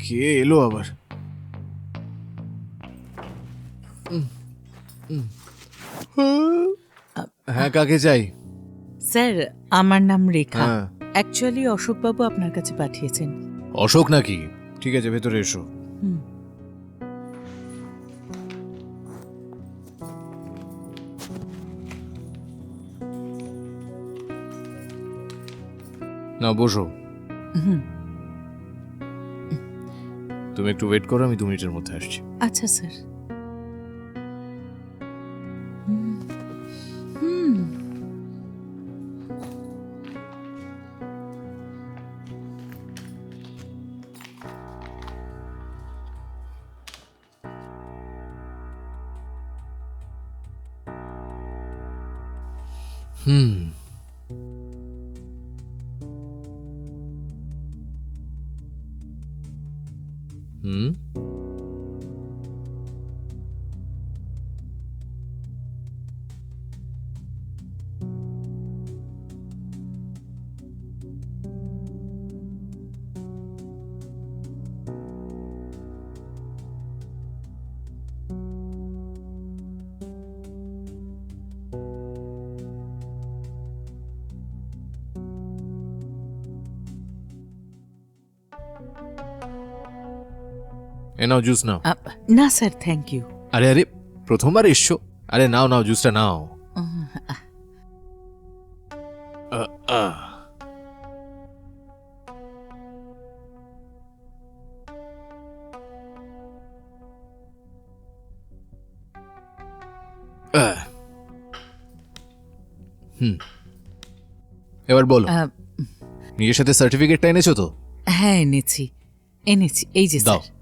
কে এলো আবার? হ্যাঁ, কাকে চাই? স্যার, আমার নাম রেখা। হ্যাঁ। অ্যাকচুয়ালি অশোকবাবু আপনার কাছে পাঠিয়েছেন। অশোক নাকি? ঠিক আছে, ভেতরে এসো। হুম। না, বসো। হুম। তুমি একটু ওয়েট করো, আমি 2 মিনিটের মধ্যে আসছি। আচ্ছা স্যার। হুম। হুম। হুম। এ নাও জুস নাও। না স্যার, থ্যাংক ইউ। আরে আরে, প্রথমবার এসছো? আরে নাও নাও, জুসটা নাও। আহ, আহ। আহ। হুম। এবার বলো, নিজের সাথে সার্টিফিকেটটা এনেছো তো? হ্যাঁ, এনেছি। এই যে দাও। স্যার।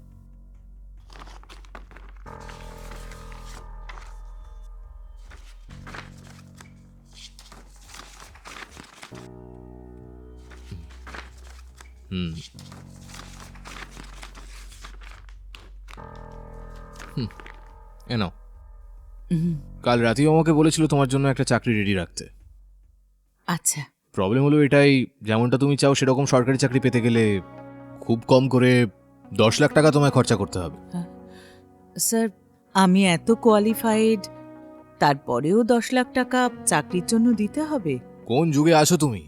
হুম। এ নাও। কাল রাতেও আমাকে বলেছিল তোমার জন্য একটা চাকরি রেডি রাখতে। আচ্ছা। প্রবলেম হলো এটাই, যেমনটা তুমি চাও সেরকম সরকারি চাকরি পেতে গেলে খুব কম করে 10 লাখ টাকা তোমায় খরচা করতে হবে। স্যার, আমি এত কোয়ালিফাইড, তারপরেও 10 লাখ টাকা চাকরির জন্য দিতে হবে? কোন যুগে আছো তুমি?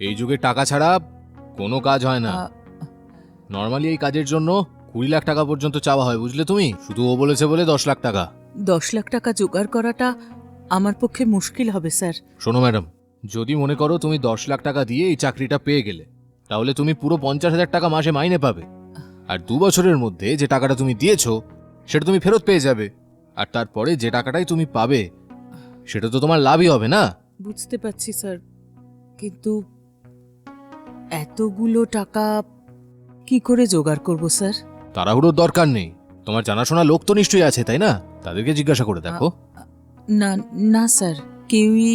এই যুগে টাকা ছাড়া কোনো কাজ হয় না। নর্মালি এই কাজের জন্য 20 লাখ টাকা পর্যন্ত চাওয়া হয়, বুঝলে তুমি? শুধু ও বলেছে বলে 10 লাখ টাকা। 10 লাখ টাকা জোগাড় করাটা আমার পক্ষে মুশকিল হবে স্যার। শোনো ম্যাডাম, যদি মনে করো তুমি 10 লাখ টাকা দিয়ে এই চাকরিটা পেয়ে গেলে, তাহলে তুমি পুরো 50,000 টাকা মাসে মাইনে পাবে। আর 2 বছরের মধ্যে যে টাকাটা তুমি দিয়েছো সেটা তুমি ফেরত পেয়ে যাবে। আর তারপরে যে টাকাটাই তুমি পাবে সেটা তো তোমার লাভই হবে না? বুঝতে পারছি স্যার, কিন্তু এতগুলো টাকা কি করে জোগাড় করব স্যার? তাড়াহুড়োর দরকার নেই। তোমার জানাশোনা লোক তো নিশ্চয়ই আছে, তাই না? তাদেরকে জিজ্ঞাসা করে দেখো। না না স্যার, কেউই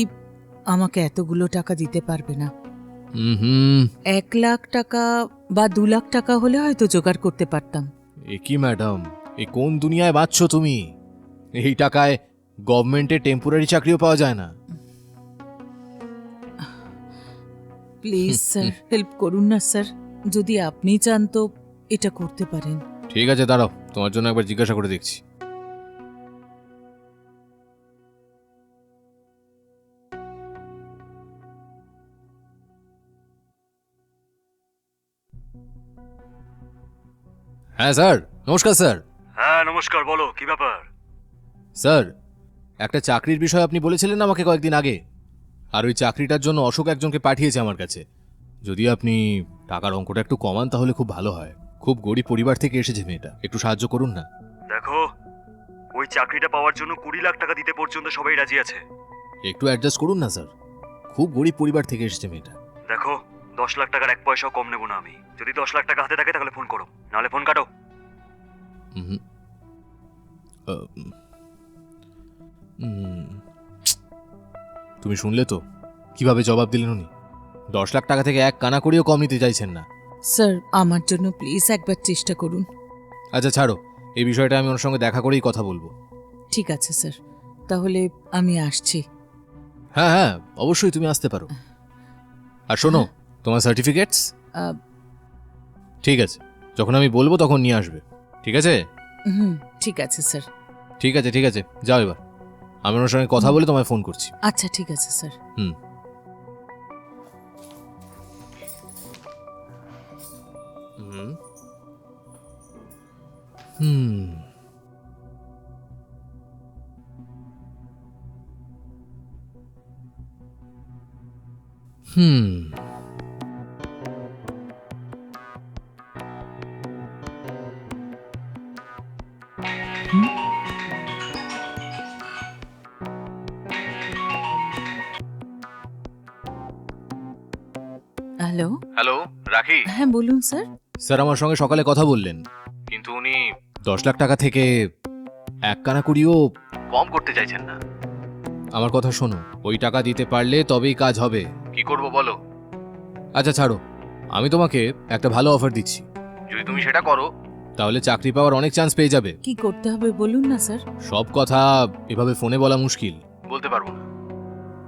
আমাকে এতগুলো টাকা দিতে পারবে না। হুম। 1 লাখ টাকা বা 2 লাখ টাকা হলে হয়তো জোগাড় করতে পারতাম। এ কি ম্যাডাম, এ কোন দুনিয়ায় বাঁচছো তুমি? এই টাকায় গভর্নমেন্টে টেম্পোরারি চাকরিও পাওয়া যায় না। প্লিজ স্যার, হেল্প করুন না স্যার। যদি আপনি চান তো এটা করতে পারেন। ঠিক আছে, দাঁড়াও, তোমার জন্য একবার জিজ্ঞাসা করে দেখছি। হ্যাঁ স্যার, নমস্কার স্যার। হ্যাঁ নমস্কার, বলো কি ব্যাপার? স্যার, একটা চাকরির বিষয়ে আপনি বলেছিলেন আমাকে কয়েকদিন আগে, আর ওই চাকরিটার জন্য অশোক একজনকে পাঠিয়েছে আমার কাছে। যদি আপনি টাকার অঙ্কটা একটু কমান তাহলে খুব ভালো হয়। খুব গরিব পরিবার থেকে এসেছে মেয়েটা, একটু সাহায্য করুন না। দেখো, ওই চাকরিটা পাওয়ার জন্য 20 লাখ টাকা দিতে পর্যন্ত সবাই রাজি আছে। একটু অ্যাডজাস্ট করুন না স্যার, খুব গরিব পরিবার থেকে এসেছে মেয়েটা। দেখো, 10 লাখ টাকার 1 পয়সাও কম নেবো না আমি। যদি 10 লাখ টাকা হাতে থাকে তাহলে ফোন করো, নাহলে ফোন কাটো। হুম। তুমি শুনলে তো কিভাবে জবাব দিলেন উনি? 10 লাখ টাকা থেকে এক কানা করিও কম নিতে চাইছেন না। স্যার আমার জন্য প্লিজ একবার চেষ্টা করুন। আচ্ছা ছাড়ো, এই বিষয়টা আমি ওনার সঙ্গে দেখা করেই কথা বলবো। ঠিক আছে স্যার, তাহলে আমি আসছি। হ্যাঁ হ্যাঁ, অবশ্যই তুমি আসতে পারো। আর শোনো, তোমার সার্টিফিকেটস? আহ, ঠিক আছে, যখন আমি বলবো তখন নিয়ে আসবে। ঠিক আছে? হুম, ঠিক আছে স্যার। ঠিক আছে ঠিক আছে, যাও এবার। আমি ওনার সঙ্গে কথা বলে তোমায় ফোন করছি। আচ্ছা ঠিক আছে স্যার। হুম। হুম। হুম। হুম। হ্যালো, হ্যালো রাখি। হ্যাঁ বলুন স্যার। স্যার আমার সঙ্গে সকালে কথা বললেন, কিন্তু উনি 10 লাখ টাকা থেকে এক কানা করিও কম করতে চাইছেন না। আমার কথা শোনো, ওই টাকা দিতে পারলে তবেই কাজ হবে। কি করব বলো? আচ্ছা ছাড়ো, আমি তোমাকে একটা ভালো অফার দিচ্ছি। যদি তুমি সেটা করো তাহলে চাকরি পাওয়ার অনেক চান্স পেয়ে যাবে। কি করতে হবে বলুন না স্যার। সব কথা এভাবে ফোনে বলা মুশকিল, বলতে পারবো না।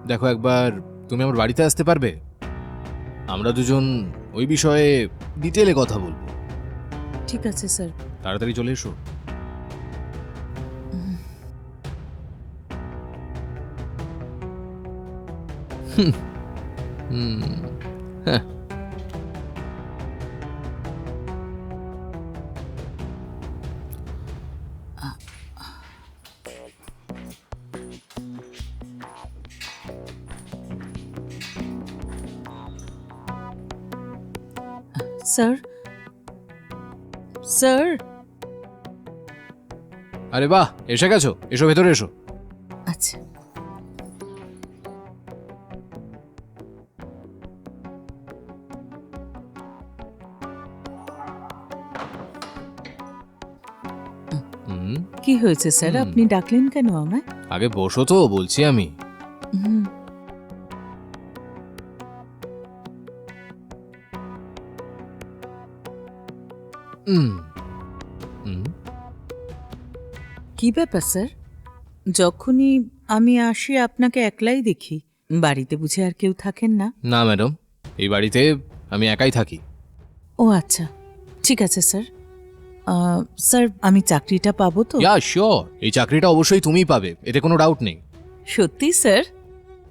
দেখো একবার তুমি আমার বাড়িতে আসতে পারবে? আমরা দুজন ওই বিষয়ে ডিটেলে কথা বলবো। ঠিক আছে স্যার। তাড়াতাড়ি চলে এসো। হ্যাঁ। Sir, sir. আরে বাহ, এসে গেছো, এসো ভেতরে এসো। আচ্ছা, হুম, কি হয়েছে স্যার, হুম। আপনি ডাকলেন কেন আমায়? আগে বসো তো, বলছি আমি। হুম, হুম, হুম। কি ব্যাপার স্যার? যখনই আমি আসি আপনাকে একলাই দেখি, বাড়িতে বুঝে আর কেউ থাকেন না? না ম্যাডাম, এই বাড়িতে আমি একাই থাকি। ও আচ্ছা, ঠিক আছে স্যার। স্যার আমি চাকরিটা পাবো তো? ইয়া শিওর, এই চাকরিটা অবশ্যই তুমিই পাবে, এতে কোনো ডাউট নেই। সত্যি স্যার?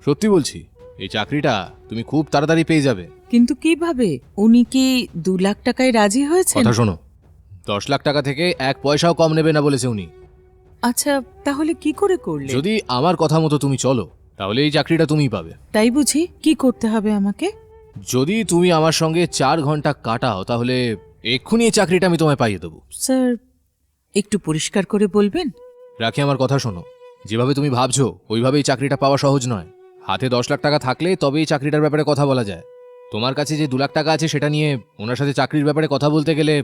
সত্যি বলছি, এই চাকরিটা তুমি খুব তাড়াতাড়ি পেয়ে যাবে। কিন্তু কিভাবে? উনি কি 2 লাখ টাকায় রাজি হয়েছেন? কথা শোনো, 10 লাখ টাকা থেকে এক পয়সাও কম নেবে না বলেছে উনি। আচ্ছা, তাহলে কি করে করলে? যদি আমার কথা মতো তুমি চলো তাহলে এই চাকরিটা তুমিই পাবে। তাই বুঝি? কি করতে হবে আমাকে? যদি তুমি আমার সঙ্গে 4 ঘন্টা কাটাও তাহলে এক্ষুনি এই চাকরিটা আমি তোমায় পাইয়ে দেবো। স্যার একটু পরিষ্কার করে বলবেন? রাখি আমার কথা শোনো, যেভাবে তুমি ভাবছো ওইভাবে এই চাকরিটা পাওয়া সহজ নয়। হাতে 10 লাখ টাকা থাকলে তবে এই চাকরিটার ব্যাপারে কথা বলা যায়। তোমার কাছে যে 2 লাখ টাকা আছে সেটা নিয়ে ওনার সাথে চাকরির ব্যাপারে কথা বলতে গেলে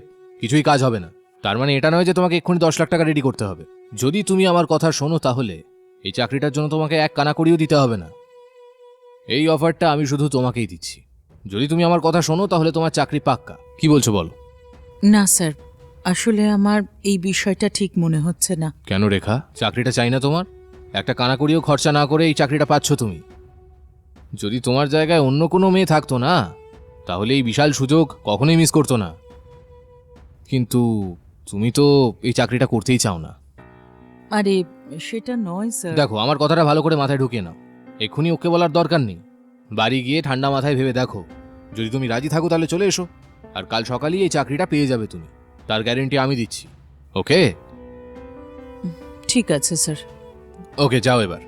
কিছুই কাজ হবে না। তার মানে এটা নয় যে তোমাকে এক্ষুনি 10 লাখ টাকা রেডি করতে হবে। যদি তুমি আমার কথা শোনো তাহলে এই চাকরিটার জন্য তোমাকে এক কানা করিও দিতে হবে না। এই অফারটা আমি শুধু তোমাকেই দিচ্ছি। যদি তুমি আমার কথা শোনো তাহলে তোমার চাকরি পাক্কা। কি বলছো বলো? না স্যার, আসলে আমার এই বিষয়টা ঠিক মনে হচ্ছে না। কেন রেখা, চাকরিটা চাই না তোমার? একটা কানা করিও খরচা না করে এই চাকরিটা পাচ্ছ তুমি। যদি তোমার জায়গায় অন্য কোনো মেয়ে থাকতো না তাহলে এই বিশাল সুযোগ কখনোই মিস করতো না। কিন্তু তুমি তো এই চাকরিটা করতেই চাও না। আরে সেটা নয় স্যার। দেখো আমার কথাটা ভালো করে মাথায় ঢুকিয়ে নাও, এক্ষুনি ওকে বলার দরকার নেই। বাড়ি গিয়ে ঠান্ডা মাথায় ভেবে দেখো, যদি তুমি রাজি থাকো তাহলে চলে এসো, আর কাল সকালেই এই চাকরিটা পেয়ে যাবে তুমি, তার গ্যারেন্টি আমি দিচ্ছি। ওকে? ঠিক আছে স্যার। ওকে, যাও এবার।